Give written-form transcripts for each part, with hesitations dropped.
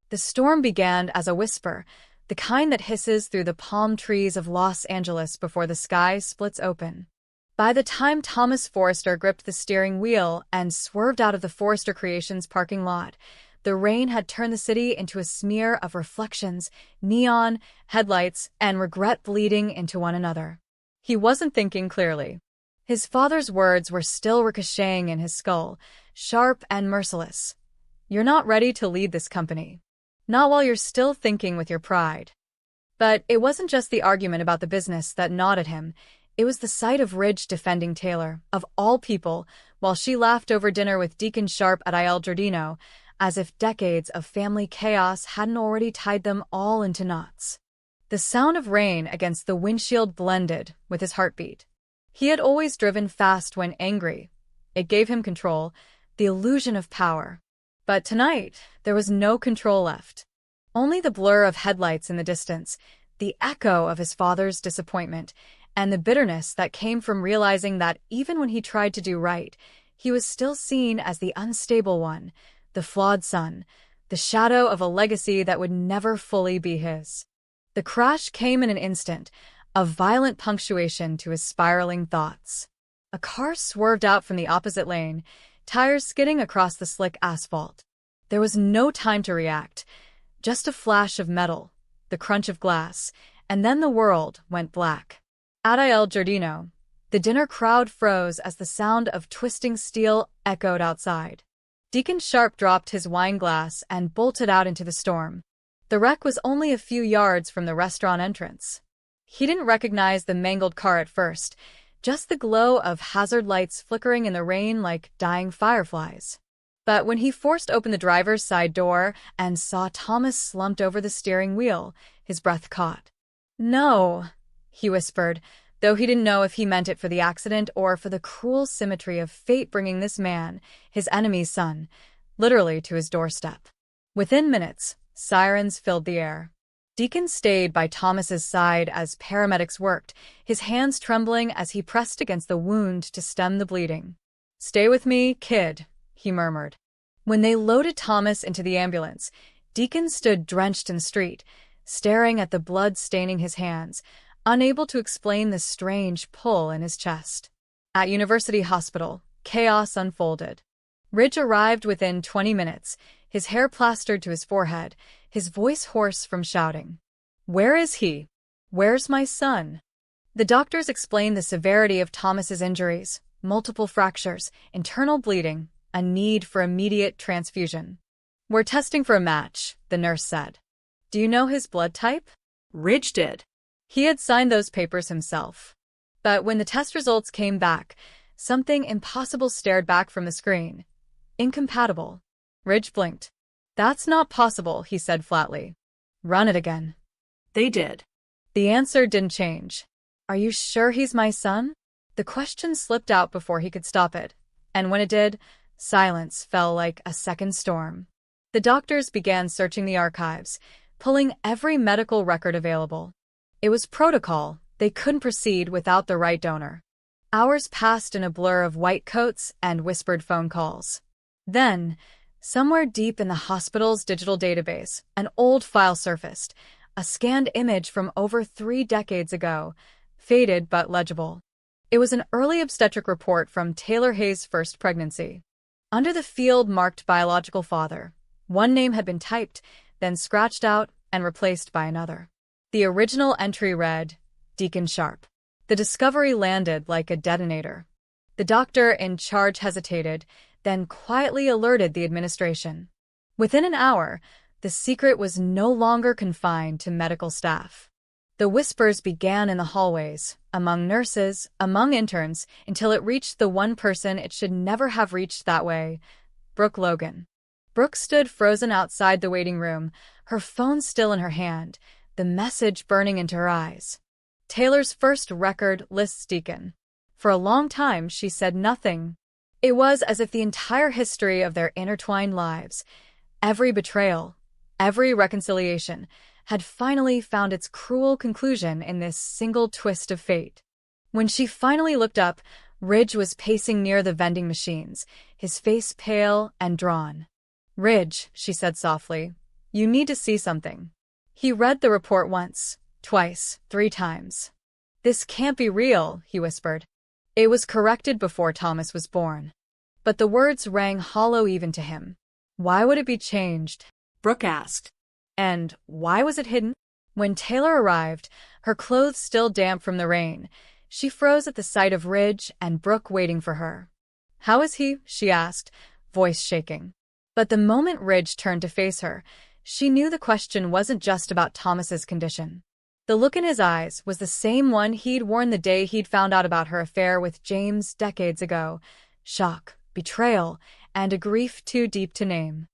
The storm began as a whisper, the kind that hisses through the palm trees of Los Angeles before the sky splits open. By the time Thomas Forrester gripped the steering wheel and swerved out of the Forrester Creations parking lot, the rain had turned the city into a smear of reflections, neon, headlights, and regret bleeding into one another. He wasn't thinking clearly. His father's words were still ricocheting in his skull, sharp and merciless. "You're not ready to lead this company. Not while you're still thinking with your pride." But it wasn't just the argument about the business that gnawed at him. It was the sight of Ridge defending Taylor, of all people, while she laughed over dinner with Deacon Sharp at Il Giardino, as if decades of family chaos hadn't already tied them all into knots. The sound of rain against the windshield blended with his heartbeat. He had always driven fast when angry. It gave him control, the illusion of power. But tonight, there was no control left. Only the blur of headlights in the distance, the echo of his father's disappointment, and the bitterness that came from realizing that even when he tried to do right, he was still seen as the unstable one, the flawed son, the shadow of a legacy that would never fully be his. The crash came in an instant, a violent punctuation to his spiraling thoughts. A car swerved out from the opposite lane, tires skidding across the slick asphalt. There was no time to react, just a flash of metal, the crunch of glass, and then the world went black. At Il Giardino, the dinner crowd froze as the sound of twisting steel echoed outside. Deacon Sharp dropped his wine glass and bolted out into the storm. The wreck was only a few yards from the restaurant entrance. He didn't recognize the mangled car at first, just the glow of hazard lights flickering in the rain like dying fireflies. But when he forced open the driver's side door and saw Thomas slumped over the steering wheel, his breath caught. "No," he whispered, though he didn't know if he meant it for the accident or for the cruel symmetry of fate bringing this man, his enemy's son, literally to his doorstep. Within minutes, sirens filled the air. Deacon stayed by Thomas's side as paramedics worked, his hands trembling as he pressed against the wound to stem the bleeding. "Stay with me, kid," he murmured. When they loaded Thomas into the ambulance, Deacon stood drenched in the street, staring at the blood staining his hands, unable to explain the strange pull in his chest. At University Hospital, chaos unfolded. Ridge arrived within 20 minutes, his hair plastered to his forehead, his voice hoarse from shouting. "Where is he? Where's my son?" The doctors explained the severity of Thomas's injuries, multiple fractures, internal bleeding, a need for immediate transfusion. "We're testing for a match," the nurse said. "Do you know his blood type?" Ridge did. He had signed those papers himself. But when the test results came back, something impossible stared back from the screen. "Incompatible." Ridge blinked. "That's not possible," he said flatly. "Run it again." They did. The answer didn't change. "Are you sure he's my son?" The question slipped out before he could stop it, and when it did, silence fell like a second storm. The doctors began searching the archives, pulling every medical record available. It was protocol. They couldn't proceed without the right donor. Hours passed in a blur of white coats and whispered phone calls. Then, somewhere deep in the hospital's digital database, an old file surfaced, a scanned image from over 3 decades ago, faded but legible. It was an early obstetric report from Taylor Hayes' first pregnancy. Under the field marked biological father, one name had been typed, then scratched out and replaced by another. The original entry read, Deacon Sharp. The discovery landed like a detonator. The doctor in charge hesitated, then quietly alerted the administration. Within an hour, the secret was no longer confined to medical staff. The whispers began in the hallways, among nurses, among interns, until it reached the one person it should never have reached that way, Brooke Logan. Brooke stood frozen outside the waiting room, her phone still in her hand, the message burning into her eyes. Taylor's first record lists Deacon. For a long time, she said nothing. It was as if the entire history of their intertwined lives, every betrayal, every reconciliation, had finally found its cruel conclusion in this single twist of fate. When she finally looked up, Ridge was pacing near the vending machines, his face pale and drawn. "Ridge," she said softly, You need to see something. He read the report once, twice, 3 times. This can't be real, he whispered. It was corrected before Thomas was born. But the words rang hollow even to him. Why would it be changed? Brooke asked. And why was it hidden? When Taylor arrived, her clothes still damp from the rain, she froze at the sight of Ridge and Brooke waiting for her. How is he? She asked, voice shaking. But the moment Ridge turned to face her, she knew the question wasn't just about Thomas's condition. The look in his eyes was the same one he'd worn the day he'd found out about her affair with James decades ago. Shock, betrayal, and a grief too deep to name.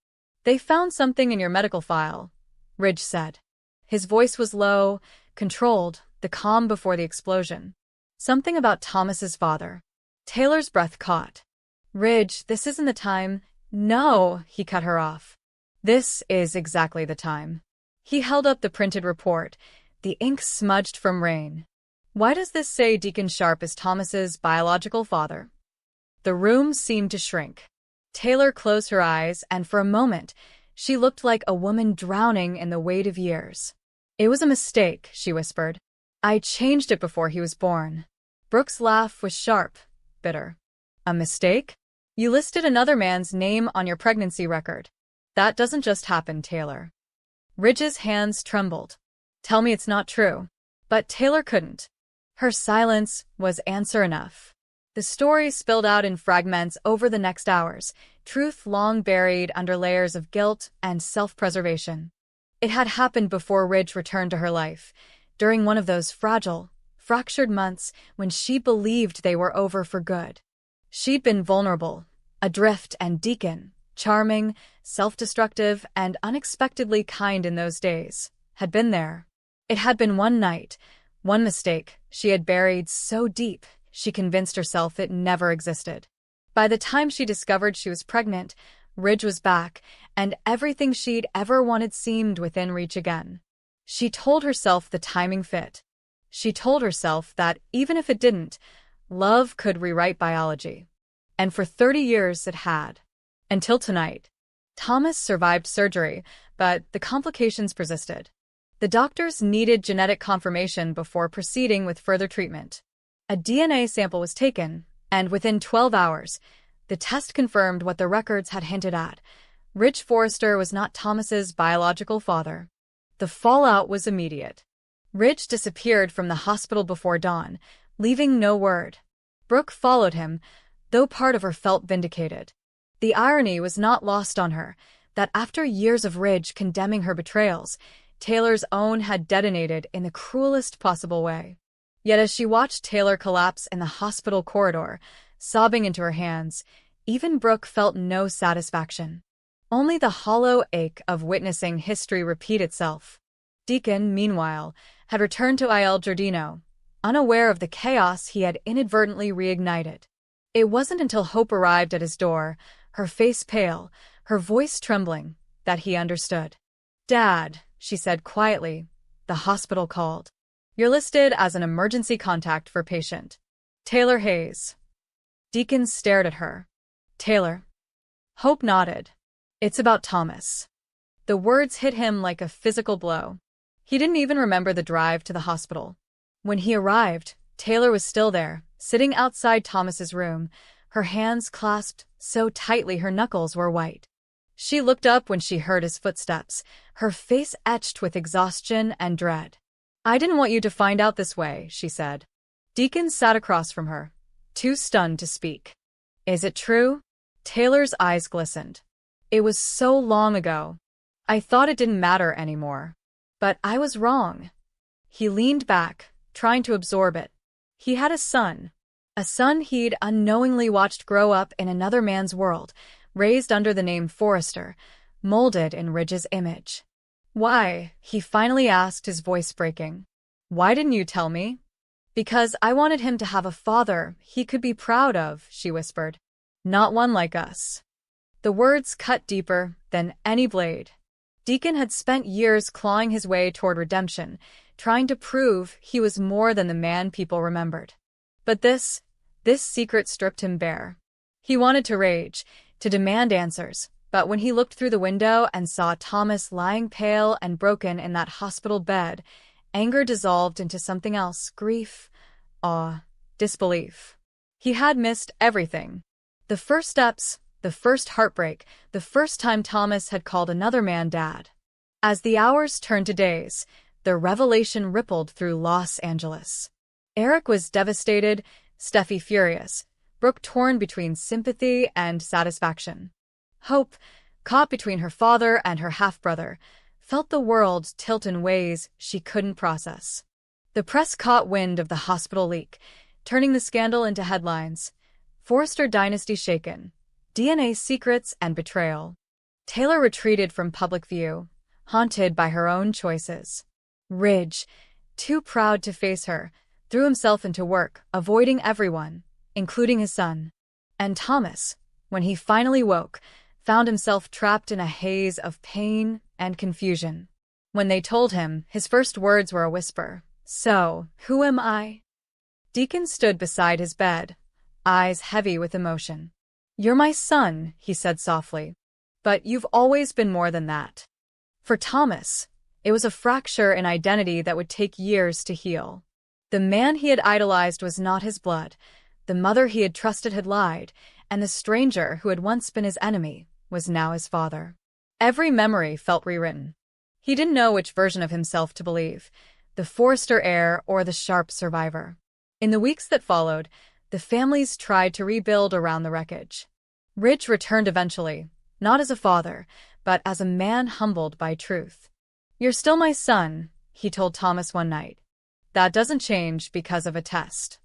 They found something in your medical file, Ridge said. His voice was low, controlled, the calm before the explosion. Something about Thomas's father. Taylor's breath caught. Ridge, this isn't the time. No, he cut her off. This is exactly the time. He held up the printed report, the ink smudged from rain. Why does this say Deacon Sharp is Thomas's biological father? The room seemed to shrink. Taylor closed her eyes, and for a moment, she looked like a woman drowning in the weight of years. It was a mistake, she whispered. I changed it before he was born. Brooke's laugh was sharp, bitter. A mistake? You listed another man's name on your pregnancy record. That doesn't just happen, Taylor. Ridge's hands trembled. Tell me it's not true. But Taylor couldn't. Her silence was answer enough. The story spilled out in fragments over the next hours, truth long buried under layers of guilt and self-preservation. It had happened before Ridge returned to her life, during one of those fragile, fractured months when she believed they were over for good. She'd been vulnerable, adrift, and Deacon, charming, self-destructive, and unexpectedly kind in those days, had been there. It had been one night, one mistake she had buried so deep she convinced herself it never existed. By the time she discovered she was pregnant, Ridge was back, and everything she'd ever wanted seemed within reach again. She told herself the timing fit. She told herself that, even if it didn't, love could rewrite biology. And for 30 years it had. Until tonight. Thomas survived surgery, but the complications persisted. The doctors needed genetic confirmation before proceeding with further treatment. A DNA sample was taken, and within 12 hours, the test confirmed what the records had hinted at. Ridge Forrester was not Thomas's biological father. The fallout was immediate. Ridge disappeared from the hospital before dawn, leaving no word. Brooke followed him, though part of her felt vindicated. The irony was not lost on her, that after years of Ridge condemning her betrayals, Taylor's own had detonated in the cruelest possible way. Yet as she watched Taylor collapse in the hospital corridor, sobbing into her hands, even Brooke felt no satisfaction. Only the hollow ache of witnessing history repeat itself. Deacon, meanwhile, had returned to Il Giardino, unaware of the chaos he had inadvertently reignited. It wasn't until Hope arrived at his door, her face pale, her voice trembling, that he understood. "Dad," she said quietly, "the hospital called. You're listed as an emergency contact for patient Taylor Hayes." Deacon stared at her. "Taylor?" Hope nodded. "It's about Thomas." The words hit him like a physical blow. He didn't even remember the drive to the hospital. When he arrived, Taylor was still there, sitting outside Thomas's room, her hands clasped so tightly her knuckles were white. She looked up when she heard his footsteps, her face etched with exhaustion and dread. "I didn't want you to find out this way," she said. Deacon sat across from her, too stunned to speak. "Is it true?" Taylor's eyes glistened. "It was so long ago. I thought it didn't matter anymore. But I was wrong." He leaned back, trying to absorb it. He had a son he'd unknowingly watched grow up in another man's world, raised under the name Forrester, molded in Ridge's image. "Why?" he finally asked, his voice breaking. "Why didn't you tell me?" "Because I wanted him to have a father he could be proud of," she whispered. "Not one like us." The words cut deeper than any blade. Deacon had spent years clawing his way toward redemption, trying to prove he was more than the man people remembered. But this secret stripped him bare. He wanted to rage, to demand answers, But when he looked through the window and saw Thomas lying pale and broken in that hospital bed, anger dissolved into something else: grief, awe, disbelief. He had missed everything. The first steps, the first heartbreak, the first time Thomas had called another man dad. As the hours turned to days, the revelation rippled through Los Angeles. Eric was devastated, Steffi furious, Brooke torn between sympathy and satisfaction. Hope, caught between her father and her half-brother, felt the world tilt in ways she couldn't process. The press caught wind of the hospital leak, turning the scandal into headlines. Forrester dynasty shaken, DNA secrets and betrayal. Taylor retreated from public view, haunted by her own choices. Ridge, too proud to face her, threw himself into work, avoiding everyone, including his son. And Thomas, when he finally woke, found himself trapped in a haze of pain and confusion. When they told him, his first words were a whisper. "So, who am I?" Deacon stood beside his bed, eyes heavy with emotion. "You're my son," he said softly. "But you've always been more than that." For Thomas, it was a fracture in identity that would take years to heal. The man he had idolized was not his blood, the mother he had trusted had lied, and the stranger who had once been his enemy was now his father. Every memory felt rewritten. He didn't know which version of himself to believe, the Forrester heir or the Sharp survivor. In the weeks that followed, the families tried to rebuild around the wreckage. Ridge returned eventually, not as a father, but as a man humbled by truth. "You're still my son," he told Thomas one night. "That doesn't change because of a test."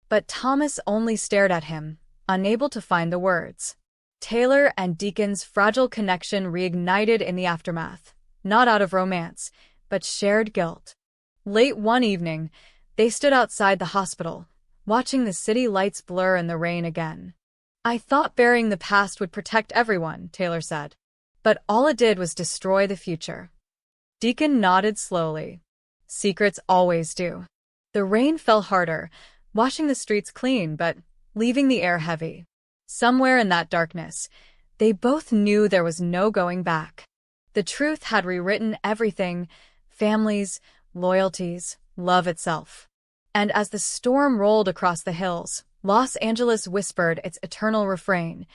But Thomas only stared at him, unable to find the words. Taylor and Deacon's fragile connection reignited in the aftermath, not out of romance, but shared guilt. Late one evening, they stood outside the hospital, watching the city lights blur in the rain again. "I thought burying the past would protect everyone," Taylor said. "But all it did was destroy the future." Deacon nodded slowly. "Secrets always do." The rain fell harder, washing the streets clean but leaving the air heavy. Somewhere in that darkness, they both knew there was no going back. The truth had rewritten everything: families, loyalties, love itself. And as the storm rolled across the hills, Los Angeles whispered its eternal refrain: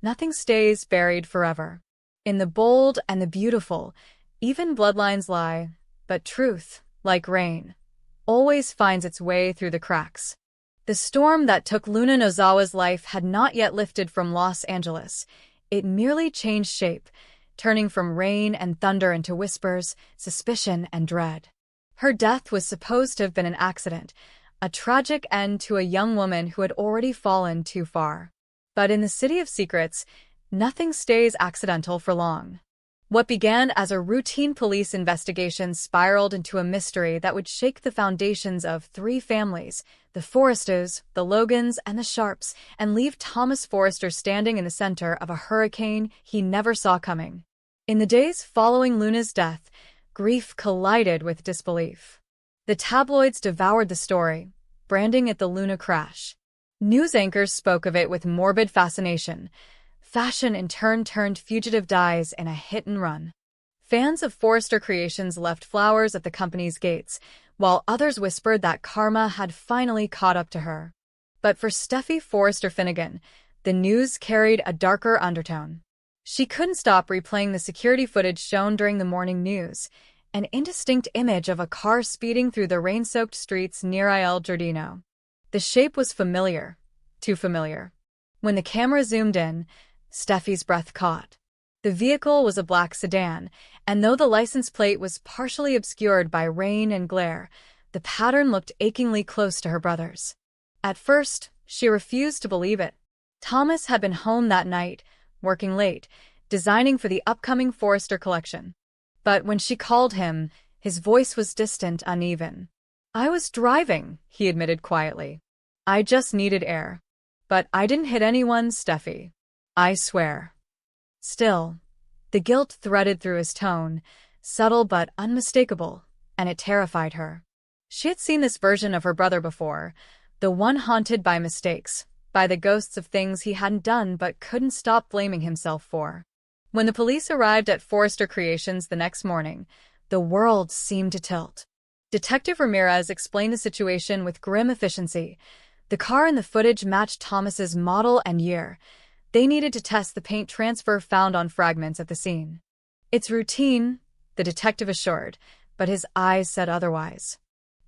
"Nothing stays buried forever. In the bold and the beautiful, even bloodlines lie, but truth, like rain, always finds its way through the cracks." The storm that took Luna Nozawa's life had not yet lifted from Los Angeles. It merely changed shape, turning from rain and thunder into whispers, suspicion, and dread. Her death was supposed to have been an accident, a tragic end to a young woman who had already fallen too far. But in the City of Secrets, nothing stays accidental for long. What began as a routine police investigation spiraled into a mystery that would shake the foundations of three families: the Forresters, the Logans, and the Sharps, and leave Thomas Forrester standing in the center of a hurricane he never saw coming. In the days following Luna's death, grief collided with disbelief. The tabloids devoured the story, branding it the Luna crash. News anchors spoke of it with morbid fascination. Fashion in turn turned fugitive dyes in a hit-and-run. Fans of Forrester Creations left flowers at the company's gates, while others whispered that karma had finally caught up to her. But for Steffi Forrester Finnegan, the news carried a darker undertone. She couldn't stop replaying the security footage shown during the morning news, an indistinct image of a car speeding through the rain-soaked streets near Il Giardino. The shape was familiar, too familiar. When the camera zoomed in, Steffi's breath caught. The vehicle was a black sedan, and though the license plate was partially obscured by rain and glare, the pattern looked achingly close to her brother's. At first, she refused to believe it. Thomas had been home that night, working late, designing for the upcoming Forrester collection. But when she called him, his voice was distant, uneven. "I was driving," he admitted quietly. "I just needed air. But I didn't hit anyone, Steffi. I swear." Still, the guilt threaded through his tone, subtle but unmistakable, and it terrified her. She had seen this version of her brother before, the one haunted by mistakes, by the ghosts of things he hadn't done but couldn't stop blaming himself for. When the police arrived at Forrester Creations the next morning, the world seemed to tilt. Detective Ramirez explained the situation with grim efficiency. The car in the footage matched Thomas's model and year. They needed to test the paint transfer found on fragments at the scene. "It's routine," the detective assured, but his eyes said otherwise.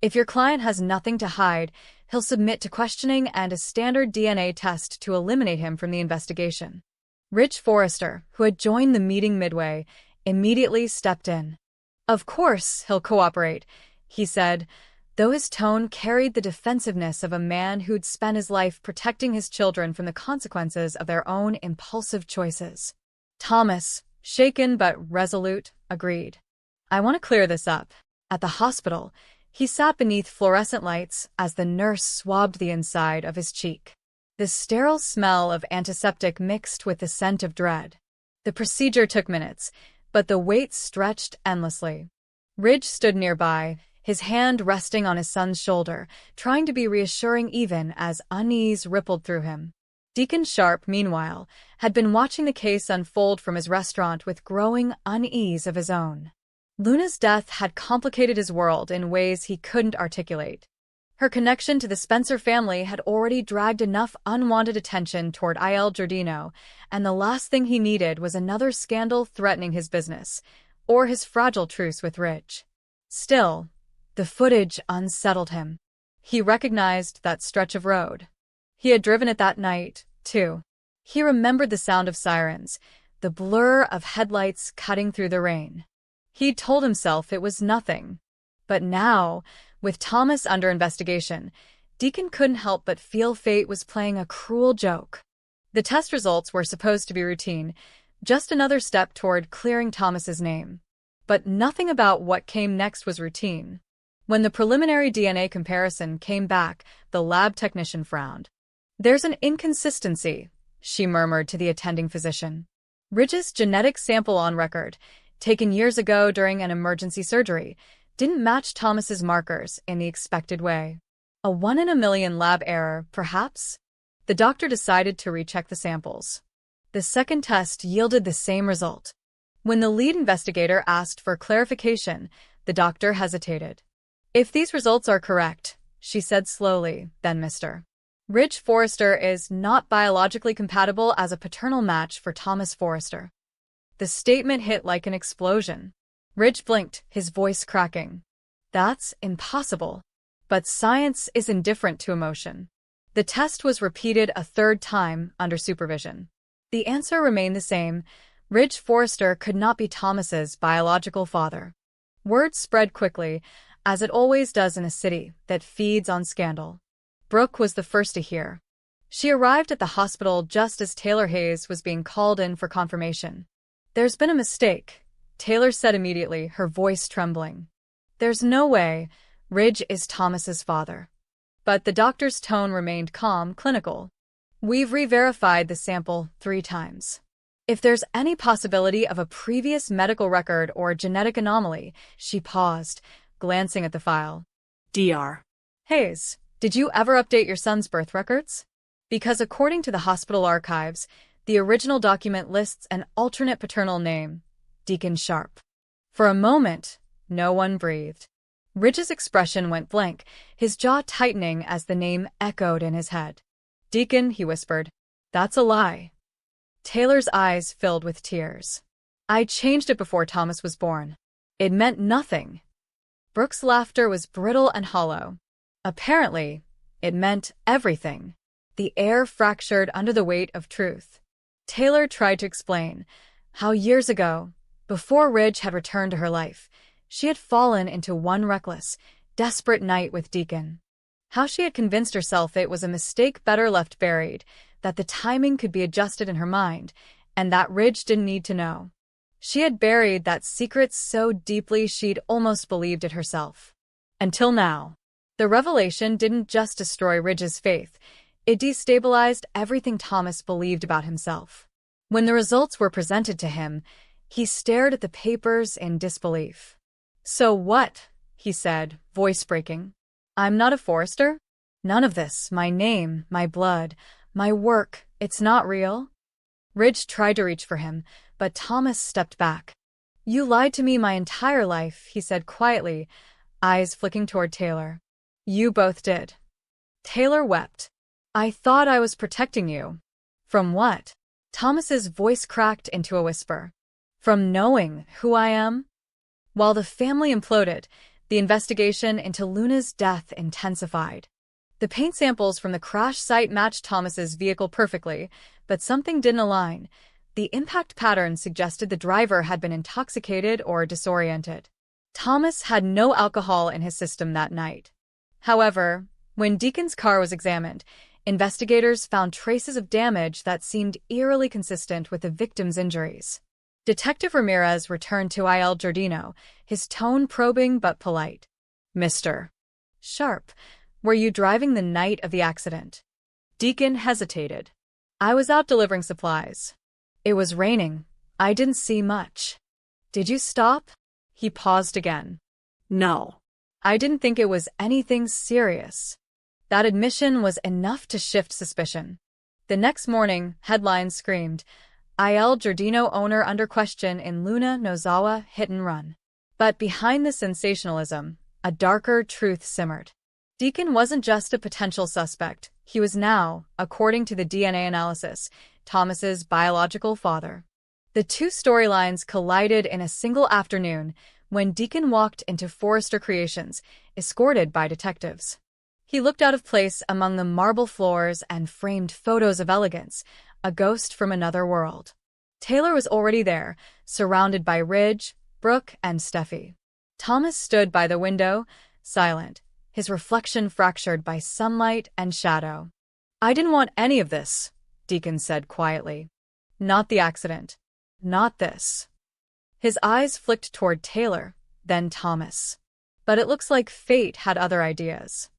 "If your client has nothing to hide, he'll submit to questioning and a standard DNA test to eliminate him from the investigation." Rich Forrester, who had joined the meeting midway, immediately stepped in. "Of course he'll cooperate," he said, though his tone carried the defensiveness of a man who'd spent his life protecting his children from the consequences of their own impulsive choices. Thomas, shaken but resolute, agreed. "I want to clear this up." At the hospital, he sat beneath fluorescent lights as the nurse swabbed the inside of his cheek. The sterile smell of antiseptic mixed with the scent of dread. The procedure took minutes, but the wait stretched endlessly. Ridge stood nearby, his hand resting on his son's shoulder, trying to be reassuring even as unease rippled through him. Deacon Sharp, meanwhile, had been watching the case unfold from his restaurant with growing unease of his own. Luna's death had complicated his world in ways he couldn't articulate. Her connection to the Spencer family had already dragged enough unwanted attention toward Il Giardino, and the last thing he needed was another scandal threatening his business, or his fragile truce with Ridge. Still, the footage unsettled him. He recognized that stretch of road. He had driven it that night, too. He remembered the sound of sirens, the blur of headlights cutting through the rain. He'd told himself it was nothing. But now, with Thomas under investigation, Deacon couldn't help but feel fate was playing a cruel joke. The test results were supposed to be routine, just another step toward clearing Thomas's name. But nothing about what came next was routine. When the preliminary DNA comparison came back, the lab technician frowned. "There's an inconsistency," she murmured to the attending physician. "Ridge's genetic sample on record, taken years ago during an emergency surgery, didn't match Thomas's markers in the expected way. A 1 in a million lab error, perhaps?" The doctor decided to recheck the samples. The second test yielded the same result. When the lead investigator asked for clarification, the doctor hesitated. "If these results are correct," she said slowly, then Mr. Ridge Forrester is not biologically compatible as a paternal match for Thomas Forrester. The statement hit like an explosion. Ridge blinked, his voice cracking. "That's impossible." But science is indifferent to emotion. The test was repeated a third time under supervision. The answer remained the same. Ridge Forrester could not be Thomas's biological father. Word spread quickly, as it always does in a city that feeds on scandal. Brooke was the first to hear. She arrived at the hospital just as Taylor Hayes was being called in for confirmation. "There's been a mistake," Taylor said immediately, her voice trembling. "There's no way Ridge is Thomas's father." But the doctor's tone remained calm, clinical. "We've re-verified the sample 3 times. If there's any possibility of a previous medical record or genetic anomaly," she paused, glancing at the file. Dr. "Hayes, did you ever update your son's birth records? Because according to the hospital archives, the original document lists an alternate paternal name, Deacon Sharp." For a moment, no one breathed. Ridge's expression went blank, his jaw tightening as the name echoed in his head. "Deacon," he whispered, "that's a lie." Taylor's eyes filled with tears. "I changed it before Thomas was born. It meant nothing." Brooke's laughter was brittle and hollow. "Apparently, it meant everything." The air fractured under the weight of truth. Taylor tried to explain how years ago, before Ridge had returned to her life, she had fallen into one reckless, desperate night with Deacon. How she had convinced herself it was a mistake better left buried, that the timing could be adjusted in her mind, and that Ridge didn't need to know. She had buried that secret so deeply she'd almost believed it herself. Until now. The revelation didn't just destroy Ridge's faith, it destabilized everything Thomas believed about himself. When the results were presented to him, he stared at the papers in disbelief. "So what?" he said, voice breaking. "I'm not a Forrester? None of this, my name, my blood, my work, it's not real?" Ridge tried to reach for him, but Thomas stepped back. "You lied to me my entire life," he said quietly, eyes flicking toward Taylor. "You both did." Taylor wept. "I thought I was protecting you." "From what?" Thomas's voice cracked into a whisper. "From knowing who I am?" While the family imploded, the investigation into Luna's death intensified. The paint samples from the crash site matched Thomas's vehicle perfectly, but something didn't align. The impact pattern suggested the driver had been intoxicated or disoriented. Thomas had no alcohol in his system that night. However, when Deacon's car was examined, investigators found traces of damage that seemed eerily consistent with the victim's injuries. Detective Ramirez returned to Il Giardino, his tone probing but polite. "Mr. Sharp, were you driving the night of the accident?" Deacon hesitated. "I was out delivering supplies. It was raining. I didn't see much." "Did you stop?" He paused again. No. "I didn't think it was anything serious." That admission was enough to shift suspicion. The next morning, headlines screamed, "Il Giardino owner under question in Luna Nozawa hit and run." But behind the sensationalism, a darker truth simmered. Deacon wasn't just a potential suspect. He was now, according to the DNA analysis, Thomas's biological father. The two storylines collided in a single afternoon when Deacon walked into Forrester Creations, escorted by detectives. He looked out of place among the marble floors and framed photos of elegance, a ghost from another world. Taylor was already there, surrounded by Ridge, Brooke, and Steffi. Thomas stood by the window, silent, his reflection fractured by sunlight and shadow. "I didn't want any of this," Deacon said quietly. "Not the accident. Not this." His eyes flicked toward Taylor, then Thomas. But it looks like fate had other ideas.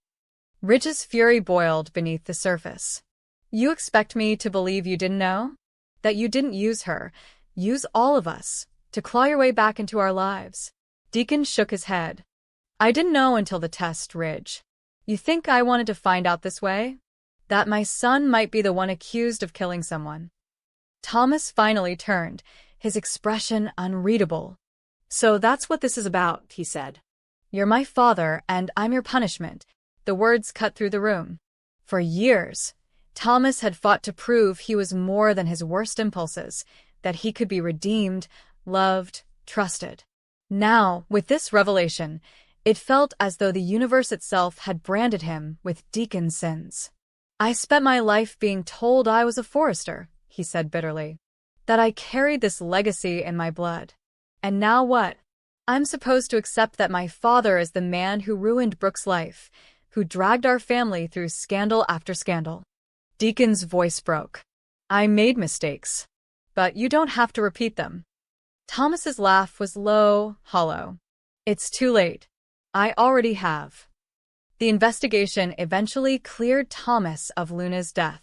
Ridge's fury boiled beneath the surface. "You expect me to believe you didn't know? That you didn't use her, use all of us, to claw your way back into our lives?" Deacon shook his head. "I didn't know until the test, Ridge. You think I wanted to find out this way? That my son might be the one accused of killing someone?" Thomas finally turned, his expression unreadable. "So that's what this is about," he said. "You're my father, and I'm your punishment." The words cut through the room. For years, Thomas had fought to prove he was more than his worst impulses, that he could be redeemed, loved, trusted. Now, with this revelation, it felt as though the universe itself had branded him with Deacon's sins. "I spent my life being told I was a Forrester," he said bitterly. "That I carried this legacy in my blood. And now what? I'm supposed to accept that my father is the man who ruined Brooke's life, who dragged our family through scandal after scandal." Deacon's voice broke. "I made mistakes. But you don't have to repeat them." Thomas's laugh was low, hollow. "It's too late. I already have." The investigation eventually cleared Thomas of Luna's death.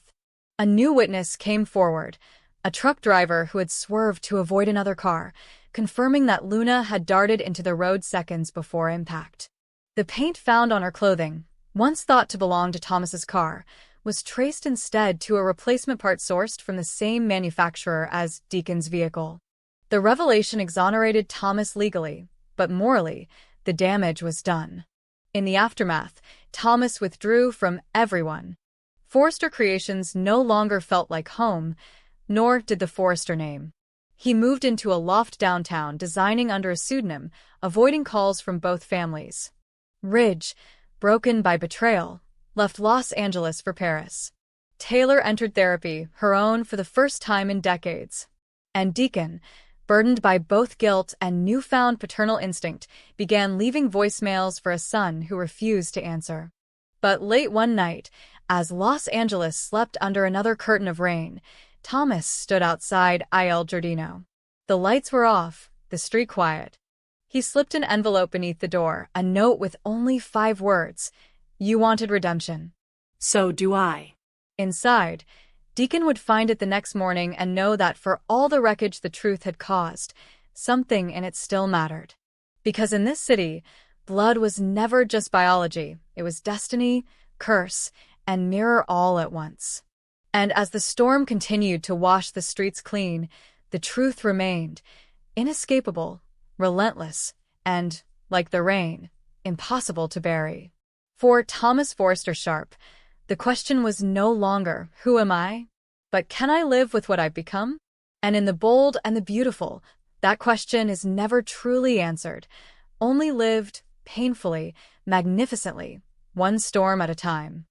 A new witness came forward, a truck driver who had swerved to avoid another car, confirming that Luna had darted into the road seconds before impact. The paint found on her clothing, once thought to belong to Thomas's car, was traced instead to a replacement part sourced from the same manufacturer as Deacon's vehicle. The revelation exonerated Thomas legally, but morally, the damage was done. In the aftermath, Thomas withdrew from everyone. Forrester Creations no longer felt like home, nor did the Forrester name. He moved into a loft downtown, designing under a pseudonym, avoiding calls from both families. Ridge, broken by betrayal, left Los Angeles for Paris. Taylor entered therapy, her own for the first time in decades. And Deacon, burdened by both guilt and newfound paternal instinct, began leaving voicemails for a son who refused to answer. But late one night, as Los Angeles slept under another curtain of rain, Thomas stood outside Il Giardino. The lights were off, the street quiet. He slipped an envelope beneath the door, a note with only 5 words. "You wanted redemption. So do I." Inside, Deacon would find it the next morning and know that for all the wreckage the truth had caused, something in it still mattered. Because in this city, blood was never just biology. It was destiny, curse, and mirror all at once. And as the storm continued to wash the streets clean, The truth remained, inescapable, relentless, and, like the rain, impossible to bury. For Thomas Forster Sharp, the question was no longer, who am I? But can I live with what I've become? And in the bold and the beautiful, that question is never truly answered, only lived, painfully, magnificently, one storm at a time.